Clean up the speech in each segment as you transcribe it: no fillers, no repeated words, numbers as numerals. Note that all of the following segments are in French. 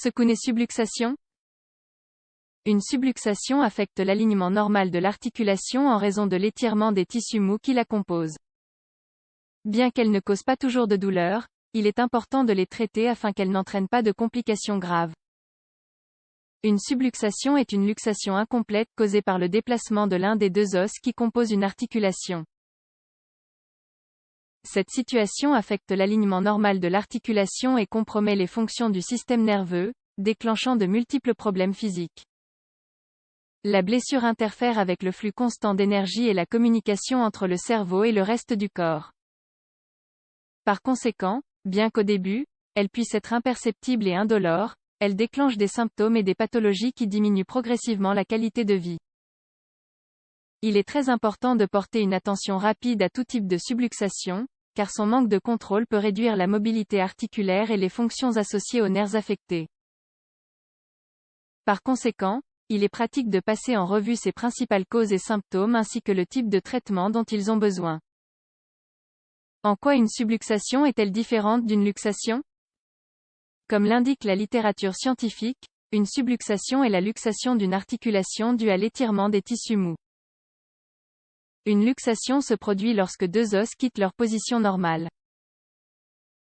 qu'une subluxation? Une subluxation affecte l'alignement normal de l'articulation en raison de l'étirement des tissus mous qui la composent. Bien qu'elle ne cause pas toujours de douleur, il est important de les traiter afin qu'elles n'entraînent pas de complications graves. Une subluxation est une luxation incomplète causée par le déplacement de l'un des deux os qui composent une articulation. Cette situation affecte l'alignement normal de l'articulation et compromet les fonctions du système nerveux, déclenchant de multiples problèmes physiques. La blessure interfère avec le flux constant d'énergie et la communication entre le cerveau et le reste du corps. Par conséquent, bien qu'au début, elle puisse être imperceptible et indolore, elle déclenche des symptômes et des pathologies qui diminuent progressivement la qualité de vie. Il est très important de porter une attention rapide à tout type de subluxation, car son manque de contrôle peut réduire la mobilité articulaire et les fonctions associées aux nerfs affectés. Par conséquent, il est pratique de passer en revue ces principales causes et symptômes ainsi que le type de traitement dont ils ont besoin. En quoi une subluxation est-elle différente d'une luxation? Comme l'indique la littérature scientifique, une subluxation est la luxation d'une articulation due à l'étirement des tissus mous. Une luxation se produit lorsque deux os quittent leur position normale.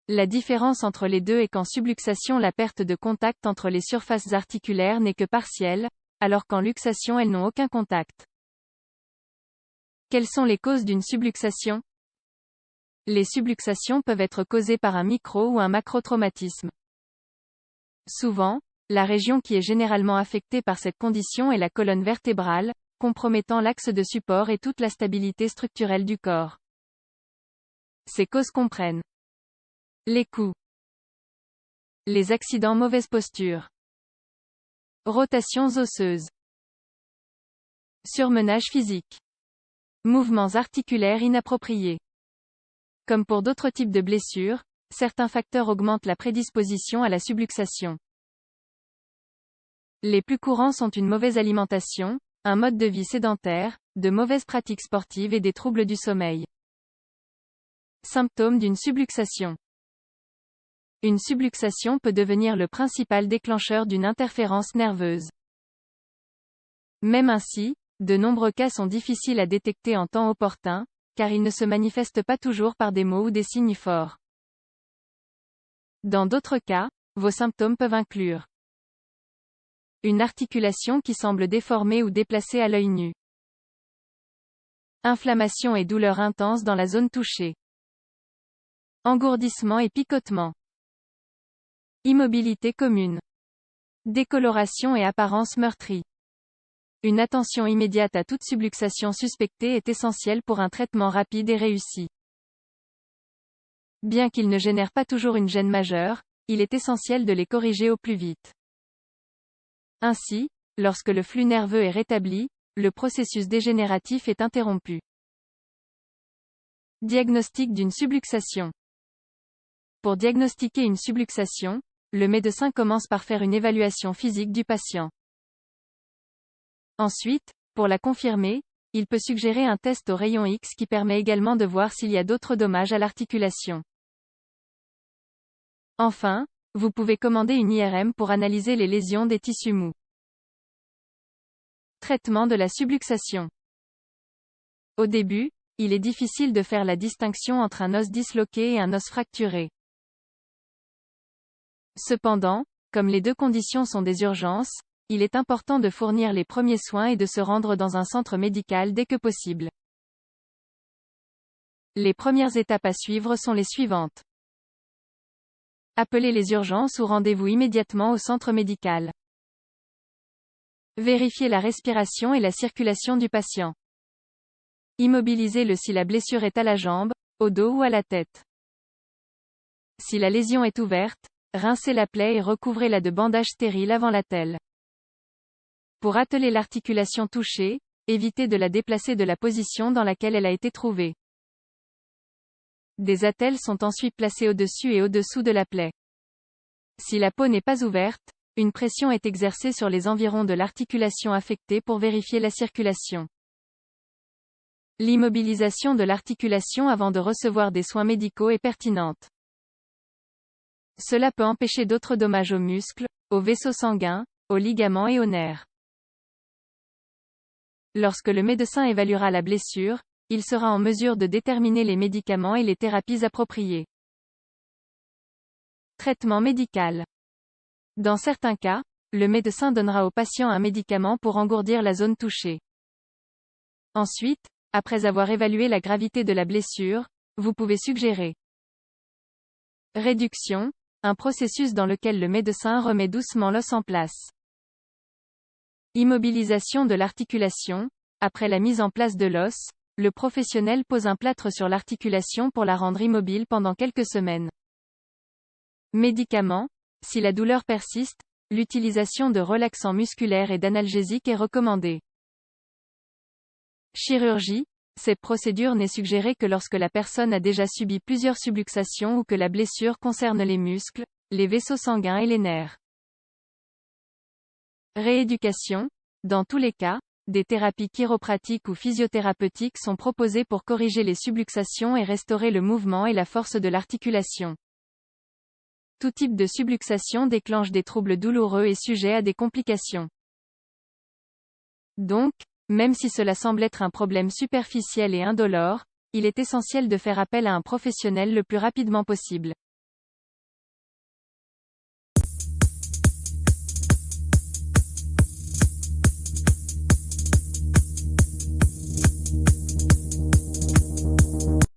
La différence entre les deux est qu'en subluxation la perte de contact entre les surfaces articulaires n'est que partielle, alors qu'en luxation elles n'ont aucun contact. Quelles sont les causes d'une subluxation? Les subluxations peuvent être causées par un micro- ou un macrotraumatisme. Souvent, la région qui est généralement affectée par cette condition est la colonne vertébrale, compromettant l'axe de support et toute la stabilité structurelle du corps. Ces causes comprennent les coups, les accidents, mauvaise posture, rotations osseuses, surmenage physique, mouvements articulaires inappropriés. Comme pour d'autres types de blessures, certains facteurs augmentent la prédisposition à la subluxation. Les plus courants sont une mauvaise alimentation, un mode de vie sédentaire, de mauvaises pratiques sportives et des troubles du sommeil. Symptômes d'une subluxation. Une subluxation peut devenir le principal déclencheur d'une interférence nerveuse. Même ainsi, de nombreux cas sont difficiles à détecter en temps opportun, car ils ne se manifestent pas toujours par des mots ou des signes forts. Dans d'autres cas, vos symptômes peuvent inclure une articulation qui semble déformée ou déplacée à l'œil nu, inflammation et douleur intense dans la zone touchée, engourdissement et picotement, immobilité commune, décoloration et apparence meurtrie. Une attention immédiate à toute subluxation suspectée est essentielle pour un traitement rapide et réussi. Bien qu'ils ne génèrent pas toujours une gêne majeure, il est essentiel de les corriger au plus vite. Ainsi, lorsque le flux nerveux est rétabli, le processus dégénératif est interrompu. Diagnostic d'une subluxation. Pour diagnostiquer une subluxation, le médecin commence par faire une évaluation physique du patient. Ensuite, pour la confirmer, il peut suggérer un test au rayon X qui permet également de voir s'il y a d'autres dommages à l'articulation. Enfin, vous pouvez commander une IRM pour analyser les lésions des tissus mous. Traitement de la subluxation. Au début, il est difficile de faire la distinction entre un os disloqué et un os fracturé. Cependant, comme les deux conditions sont des urgences, il est important de fournir les premiers soins et de se rendre dans un centre médical dès que possible. Les premières étapes à suivre sont les suivantes. Appelez les urgences ou rendez-vous immédiatement au centre médical. Vérifiez la respiration et la circulation du patient. Immobilisez-le si la blessure est à la jambe, au dos ou à la tête. Si la lésion est ouverte, rincez la plaie et recouvrez-la de bandages stériles avant l'attelle. Pour atteler l'articulation touchée, évitez de la déplacer de la position dans laquelle elle a été trouvée. Des attelles sont ensuite placées au-dessus et au-dessous de la plaie. Si la peau n'est pas ouverte, une pression est exercée sur les environs de l'articulation affectée pour vérifier la circulation. L'immobilisation de l'articulation avant de recevoir des soins médicaux est pertinente. Cela peut empêcher d'autres dommages aux muscles, aux vaisseaux sanguins, aux ligaments et aux nerfs. Lorsque le médecin évaluera la blessure, il sera en mesure de déterminer les médicaments et les thérapies appropriées. Traitement médical. Dans certains cas, le médecin donnera au patient un médicament pour engourdir la zone touchée. Ensuite, après avoir évalué la gravité de la blessure, vous pouvez suggérer réduction, un processus dans lequel le médecin remet doucement l'os en place. Immobilisation de l'articulation, après la mise en place de l'os, le professionnel pose un plâtre sur l'articulation pour la rendre immobile pendant quelques semaines. Médicaments, si la douleur persiste, l'utilisation de relaxants musculaires et d'analgésiques est recommandée. Chirurgie, cette procédure n'est suggérée que lorsque la personne a déjà subi plusieurs subluxations ou que la blessure concerne les muscles, les vaisseaux sanguins et les nerfs. Rééducation, dans tous les cas, des thérapies chiropratiques ou physiothérapeutiques sont proposées pour corriger les subluxations et restaurer le mouvement et la force de l'articulation. Tout type de subluxation déclenche des troubles douloureux et sujet à des complications. Donc, même si cela semble être un problème superficiel et indolore, il est essentiel de faire appel à un professionnel le plus rapidement possible.